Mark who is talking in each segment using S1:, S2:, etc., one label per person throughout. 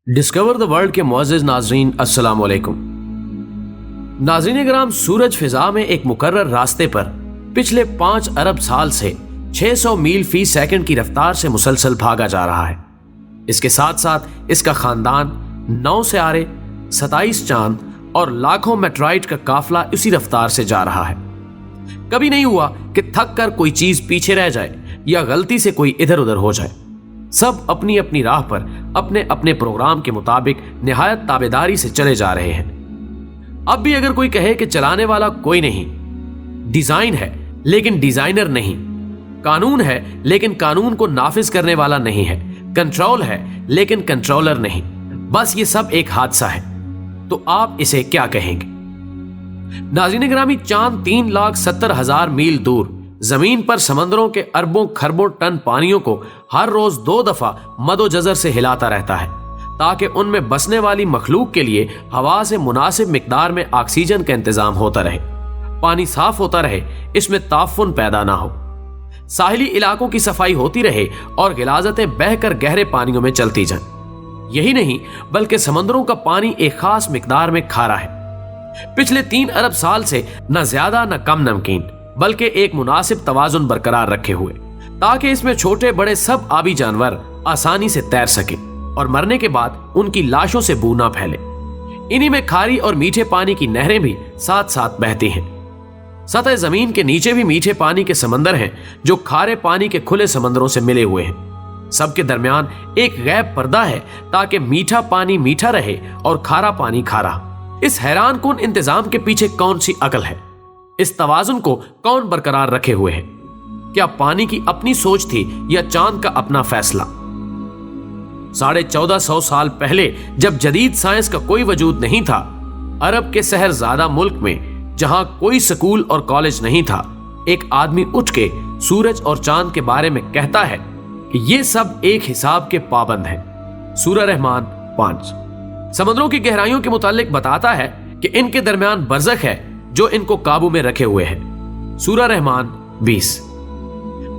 S1: Discover the world के मुअज़्ज़िज़ नाज़रीन, अस्सलाम वालेकुम। नाज़रीन कराम, सूरज फिजा में एक मुकर्रर रास्ते पर पिछले 5 अरब साल से 600 मील फी सेकंड की रफ्तार से मुसलसल भागा जा रहा है। इसके साथ साथ इसका खानदान 9 सियारे, 27 चांद और लाखों मेट्राइट का काफिला इसी रफ्तार से जा रहा है। कभी नहीं हुआ कि थक कर कोई चीज पीछे रह जाए या गलती से कोई इधर उधर हो जाए। सब अपनी अपनी राह पर अपने अपने प्रोग्राम के मुताबिक निहायत ताबेदारी से चले जा रहे हैं। अब भी अगर कोई कहे कि चलाने वाला कोई नहीं, डिजाइन है लेकिन डिजाइनर नहीं, कानून है लेकिन कानून को नाफिज करने वाला नहीं है, कंट्रोल है लेकिन कंट्रोलर नहीं, बस ये सब एक हादसा है, तो आप इसे क्या कहेंगे? नाज़रीन गिरामी, चांद 3,70,000 मील दूर जमीन पर समंदरों के अरबों खरबों टन पानियों को हर रोज 2 दफा मदोजजर से हिलाता रहता है ताकि उनमें बसने वाली मखलूक के लिए हवा से मुनासिब मिकदार में ऑक्सीजन का इंतजाम होता रहे, पानी साफ होता रहे, इसमें ताफुन पैदा ना हो, साहिली इलाकों की सफाई होती रहे और गिलाजतें बहकर गहरे पानियों में चलती जाएं। यही नहीं बल्कि समंदरों का पानी एक खास मिकदार में खारा है, पिछले 3 अरब साल से न ज्यादा न कम नमकीन, बल्कि एक मुनासिब तवाजुन बरकरार रखे हुए, ताकि इसमें छोटे बड़े सब आबी जानवर आसानी से तैर सके और मरने के बाद उनकी लाशों से बू ना फैले। इन्हीं में खारी और मीठे पानी की नहरें भी साथ साथ बहती हैं। सतह जमीन के नीचे भी मीठे पानी के समंदर हैं जो खारे पानी के खुले समंदरों से मिले हुए हैं। सबके दरमियान एक गैब पर्दा है ताकि मीठा पानी मीठा रहे और खारा पानी खारा। इस हैरान कुन इंतजाम के पीछे कौन सी अकल है? इस तवाजुन को कौन बरकरार रखे हुए है? क्या पानी की अपनी सोच थी या चांद का अपना फैसला? 1450 साल पहले जब जदीद साइंस का कोई वजूद नहीं था, अरब के शहरजादा मुल्क में जहां कोई स्कूल और कॉलेज नहीं था, एक आदमी उठ के सूरज और चांद के बारे में कहता है कि ये सब एक हिसाब के पाबंद हैं। सूरह रहमान 5 समंदरों की गहराइयों के मुतालिक बताता है कि इनके दरमियान बरज़ख है जो इनको काबू में रखे हुए है। सूरह रहमान 20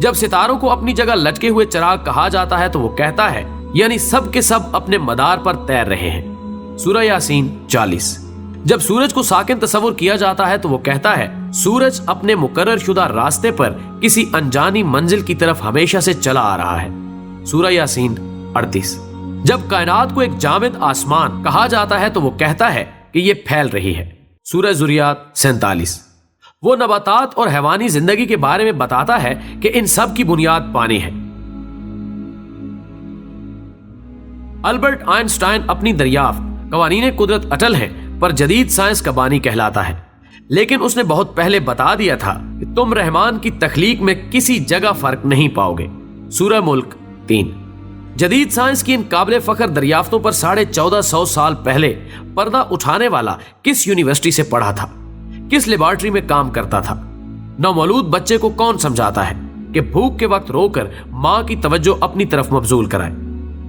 S1: जब सितारों को अपनी जगह लटके हुए चिराग कहा जाता है तो वो कहता है यानी सब के सब अपने मदार पर तैर रहे हैं। सूरह यासीन 40 जब सूरज को साकिन तस्वुर किया जाता है तो वो कहता है सूरज अपने मुकर्रर शुदा रास्ते पर किसी अनजानी मंजिल की तरफ हमेशा से चला आ रहा है। सूरह यासीन 38 जब कायनात को एक जामिद आसमान कहा जाता है तो वो कहता है कि ये फैल रही है। सूरह ज़ुरियात 47 वो नबातात और हैवानी जिंदगी के बारे में बताता है कि इन सब की बुनियाद पानी है। अल्बर्ट आइंस्टाइन अपनी दरियाफ्त कवानीने कुदरत अटल हैं पर जदीद साइंस का बानी कहलाता है, लेकिन उसने बहुत पहले बता दिया था कि तुम रहमान की तख्लीक में किसी जगह फर्क नहीं पाओगे। सूरह मुल्क 3 जदीद साइंस की इन काबिल फख्र दरियाफ्तों पर 1450 साल पहले पर्दा उठाने वाला किस यूनिवर्सिटी से पढ़ा था, किस लेबॉर्ट्री में काम करता था? नौमौलूद बच्चे को कौन समझाता है कि भूख के वक्त रोकर माँ की तवज्जो अपनी तरफ मबजूल कराए?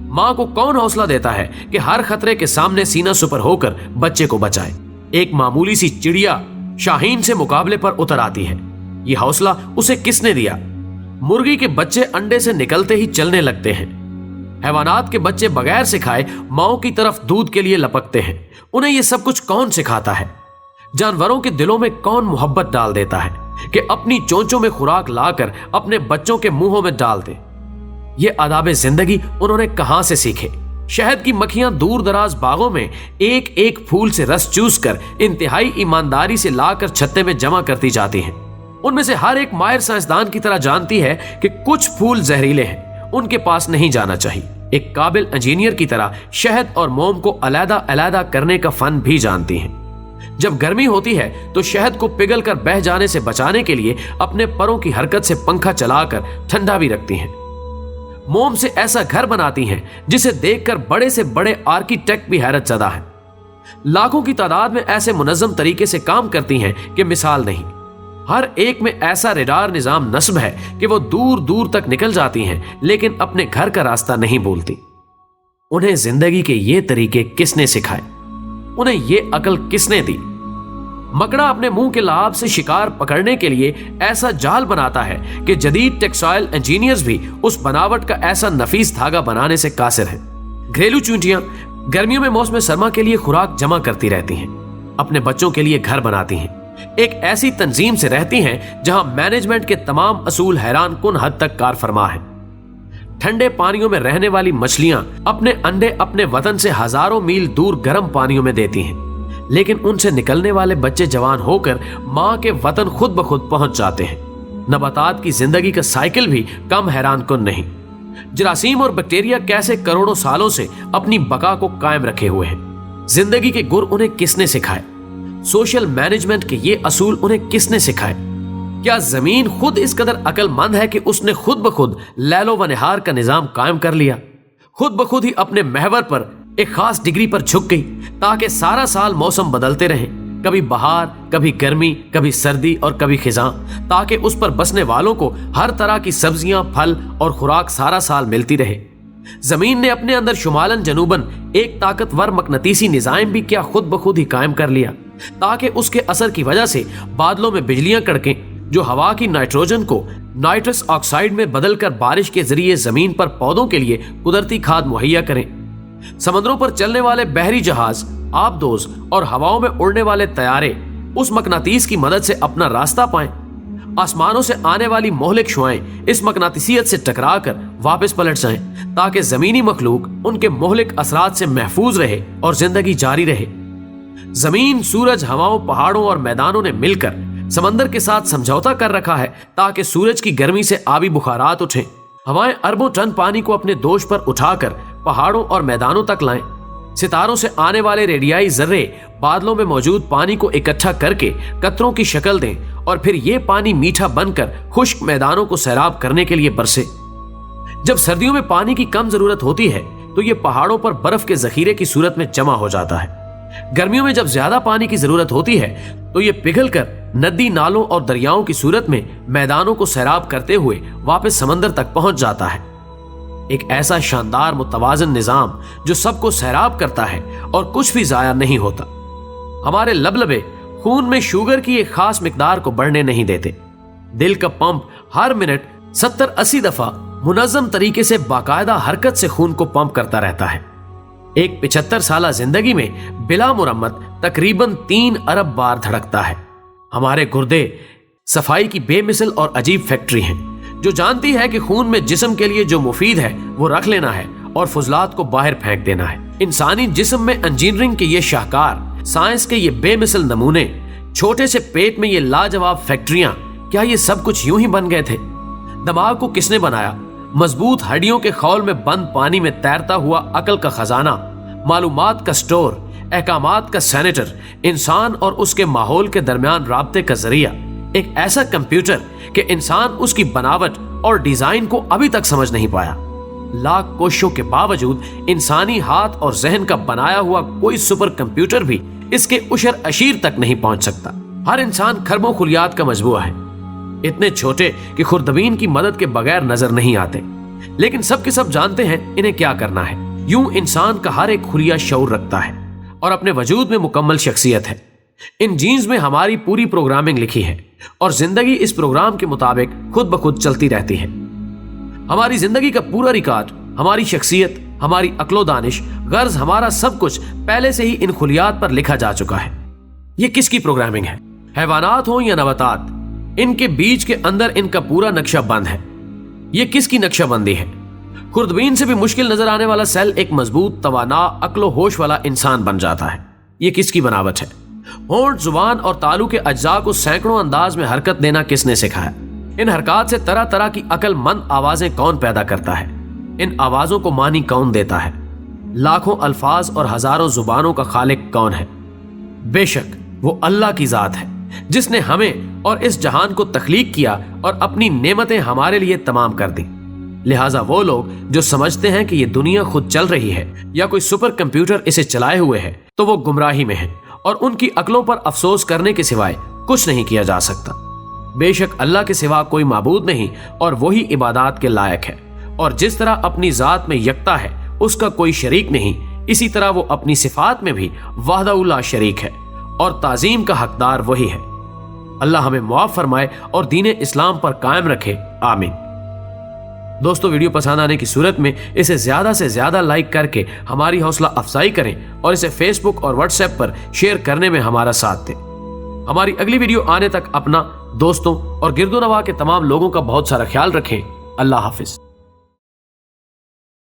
S1: माँ को कौन हौसला देता है कि हर खतरे के सामने सीना सुपर होकर बच्चे को बचाए? एक मामूली सी चिड़िया शाहीन से मुकाबले पर उतर आती है, ये हौसला उसे किसने दिया? मुर्गी के बच्चे अंडे से निकलते ही चलने लगते हैं। हैवानात के बच्चे बगैर सिखाए माओ की तरफ दूध के लिए लपकते हैं। उन्हें यह सब कुछ कौन सिखाता है? जानवरों के दिलों में कौन मोहब्बत डाल देता है कि अपनी चोंचों में खुराक लाकर अपने बच्चों के मुंहों में डाल दे? ये आदाब जिंदगी उन्होंने कहां से सीखे? शहद की मक्खियां दूर दराज बागों में एक एक फूल से रस चूस कर इंतहाई ईमानदारी से लाकर छत्ते में जमा करती जाती हैं। उनमें से हर एक माहिर साइंसदान की तरह जानती है कि कुछ फूल जहरीले हैं, उनके पास नहीं जाना चाहिए। एक काबिल इंजीनियर की तरह शहद और मोम को अलहदा अलहदा करने का फन भी जानती हैं। जब गर्मी होती है तो शहद को पिघल कर बह जाने से बचाने के लिए अपने परों की हरकत से पंखा चलाकर ठंडा भी रखती हैं। मोम से ऐसा घर बनाती हैं जिसे देखकर बड़े से बड़े आर्किटेक्ट भी हैरत ज़दा हैं। लाखों की तादाद में ऐसे मुनज़्ज़म तरीके से काम करती हैं कि मिसाल नहीं। हर एक में ऐसा रेडार निजाम नस्ब है कि वो दूर दूर तक निकल जाती हैं लेकिन अपने घर का रास्ता नहीं भूलती। उन्हें जिंदगी के ये तरीके किसने सिखाए? उन्हें ये अकल किसने दी? मकड़ा अपने मुंह के लाभ से शिकार पकड़ने के लिए ऐसा जाल बनाता है कि जदीद टेक्सटाइल इंजीनियर्स भी उस बनावट का ऐसा नफीस धागा बनाने से कासिर हैं। घरेलू चूंटियां गर्मियों में मौसम सरमा के लिए खुराक जमा करती रहती हैं, अपने बच्चों के लिए घर बनाती हैं, एक ऐसी तंजीम से रहती हैं जहां मैनेजमेंट के तमाम असूल हैरान कुन हद तक कार फरमा है। ठंडे पानियों में रहने वाली मछलियां अपने अंडे अपने वतन से हजारों मील दूर गर्म पानियों में देती हैं, लेकिन उनसे निकलने वाले बच्चे जवान होकर मां के वतन खुद ब खुद पहुंच जाते हैं। नबातात की जिंदगी का साइकिल भी कम हैरान कुन नहीं। जरासीम और बैक्टीरिया कैसे करोड़ों सालों से अपनी बका को कायम रखे हुए हैं। जिंदगी के गुर उन्हें किसने सिखाए? सोशल मैनेजमेंट के ये असूल उन्हें किसने सिखाए? क्या जमीन खुद इस कदर अक्लमंद है कि उसने खुद ब खुद लैलो व निहार का निजाम कायम कर लिया, खुद ब खुद ही अपने महवर पर एक खास डिग्री पर झुक गई ताकि सारा साल मौसम बदलते रहें, कभी बहार, कभी गर्मी, कभी सर्दी और कभी खिजां, ताकि उस पर बसने वालों को हर तरह की सब्जियां, फल और खुराक सारा साल मिलती रहे। जमीन ने अपने अंदर शुमालन जनूबन एक ताकतवर मकनतीसी निजाम भी क्या खुद ब खुद ही कायम कर लिया, ताकि उसके असर की वजह से बादलों में बिजलियां कड़कें जो हवा की नाइट्रोजन को नाइट्रस ऑक्साइड में बदलकर बारिश के जरिए जमीन पर पौधों के लिए कुदरती खाद मुहैया करें। समंदरों पर चलने वाले बहरी जहाज, आबदोज और हवाओं में उड़ने वाले तैयारे उस मकनातीस की मदद से अपना रास्ता पाएं। आसमानों से आने वाली मोहलिक शुआएं इस मकनातीसियत से टकराकर वापस पलट जाएं, ताकि जमीनी मखलूक उनके मोहलिक असरात से महफूज रहे और जिंदगी जारी रहे। जमीन, सूरज, हवाओं, पहाड़ों और मैदानों ने मिलकर समंदर के साथ समझौता कर रखा है ताकि सूरज की गर्मी से आबी बुखारात उठें। हवाएं अरबों टन पानी को अपने दोष पर उठाकर पहाड़ों और मैदानों तक लाएं। सितारों से आने वाले रेडियाई जर्रे बादलों में मौजूद पानी को इकट्ठा करके कतरों की शक्ल दें और फिर ये पानी मीठा बनकर खुश्क मैदानों को सैराब करने के लिए बरसे। जब सर्दियों में पानी की कम जरूरत होती है तो ये पहाड़ों पर बर्फ के जखीरे की सूरत में जमा हो जाता है। गर्मियों में जब ज्यादा पानी की जरूरत होती है तो ये पिघलकर नदी, नालों और दरियाओं की सूरत में मैदानों को सैराब करते हुए वापस समंदर तक पहुंच जाता है। एक ऐसा शानदार मुतवाजन निजाम जो सबको सैराब करता है और कुछ भी जाया नहीं होता। हमारे लबलबे खून में शुगर की एक खास मिकदार को बढ़ने नहीं देते। दिल का पंप हर मिनट 70-80 दफा मुनज़्ज़म तरीके से बाकायदा हरकत से खून को पंप करता रहता है। एक 75 साला जिंदगी में बिला मुरम्मत तकरीबन 3 अरब बार धड़कता है। हमारे गुर्दे सफाई की बेमिसल और अजीब फैक्ट्री हैं जो जानती है कि खून में जिस्म के लिए जो मुफीद है वो रख लेना है और फुजलात को बाहर फेंक देना है। इंसानी जिस्म में इंजीनियरिंग के ये शाहकार, साइंस के ये बेमिसल नमूने, छोटे से पेट में ये लाजवाब फैक्ट्रियां, क्या ये सब कुछ यूं ही बन गए थे? दिमाग को किसने बनाया? मजबूत हड्डियों के खौल में बंद पानी में तैरता हुआ अकल का खजाना, मालूमात का स्टोर, अहकामात का सेनेटर, इंसान और उसके माहौल के दरमियान राब्ते का जरिया, एक ऐसा कंप्यूटर कि इंसान उसकी बनावट और डिजाइन को अभी तक समझ नहीं पाया। लाख कोशिशों के बावजूद इंसानी हाथ और जहन का बनाया हुआ कोई सुपर कंप्यूटर भी इसके उशर अशीर तक नहीं पहुंच सकता। हर इंसान खरबों खुलियात का मजबूआ है, इतने छोटे कि खुर्दबीन की मदद के बगैर नजर नहीं आते, लेकिन सब के सब जानते हैं इन्हें क्या करना है। यूं इंसान का हर एक खुलिया शऊर रखता है और अपने वजूद में मुकम्मल शख्सियत है। इन जीन्स में हमारी पूरी प्रोग्रामिंग लिखी है और जिंदगी इस प्रोग्राम के मुताबिक खुद ब खुद चलती रहती है। हमारी जिंदगी का पूरा रिकॉर्ड, हमारी शख्सियत, हमारी अक्लो दानिश, गर्ज, हमारा सब कुछ पहले से ही इन खुलियात पर लिखा जा चुका है। ये किसकी प्रोग्रामिंग है? हैवानात हो या नबातात, इनके बीच के अंदर इनका पूरा नक्शा बंद है। ये किसकी नक्शाबंदी है? खुर्दबीन से भी मुश्किल नजर आने वाला सेल एक मजबूत, तवाना, अक्लो होश वाला इंसान बन जाता है। ये किसकी बनावट है? होंठ, जुबान और तालू के अज्जा को सैकड़ों अंदाज में हरकत देना किसने सिखाया? इन हरकत से तरह तरह की अक्लमंद आवाजें कौन पैदा करता है? इन आवाजों को मानी कौन देता है? लाखों अल्फाज और हजारों जुबानों का खालिक कौन है? बेशक वो अल्लाह की जात है जिसने हमें और इस जहान को तख्लीक किया और अपनी नेमतें हमारे लिए तमाम कर दी। लिहाजा वो लोग जो समझते हैं कि ये दुनिया खुद चल रही है या कोई सुपर कंप्यूटर इसे चलाए हुए है तो वो गुमराही में है और उनकी अक्लों पर अफसोस करने के सिवाय कुछ नहीं किया जा सकता। बेशक अल्लाह के सिवा कोई माबूद नहीं और वही इबादत के लायक है, और जिस तरह अपनी जात में यकता है, उसका कोई शरीक नहीं, इसी तरह वो अपनी सिफात में भी वाहदहु ला शरीक है और ताजीम का हकदार वही है। अल्लाह हमें मुआफ़ फरमाए और दीन इस्लाम पर कायम रखे। आमीन। دوستو ویڈیو پسند آنے کی صورت میں اسے زیادہ سے زیادہ لائک کر کے ہماری حوصلہ افزائی کریں اور اسے فیس بک اور واٹس ایپ پر شیئر کرنے میں ہمارا ساتھ دیں۔ ہماری اگلی ویڈیو آنے تک اپنا، دوستوں اور گرد و نواح کے تمام لوگوں کا بہت سارا خیال رکھیں۔ اللہ حافظ۔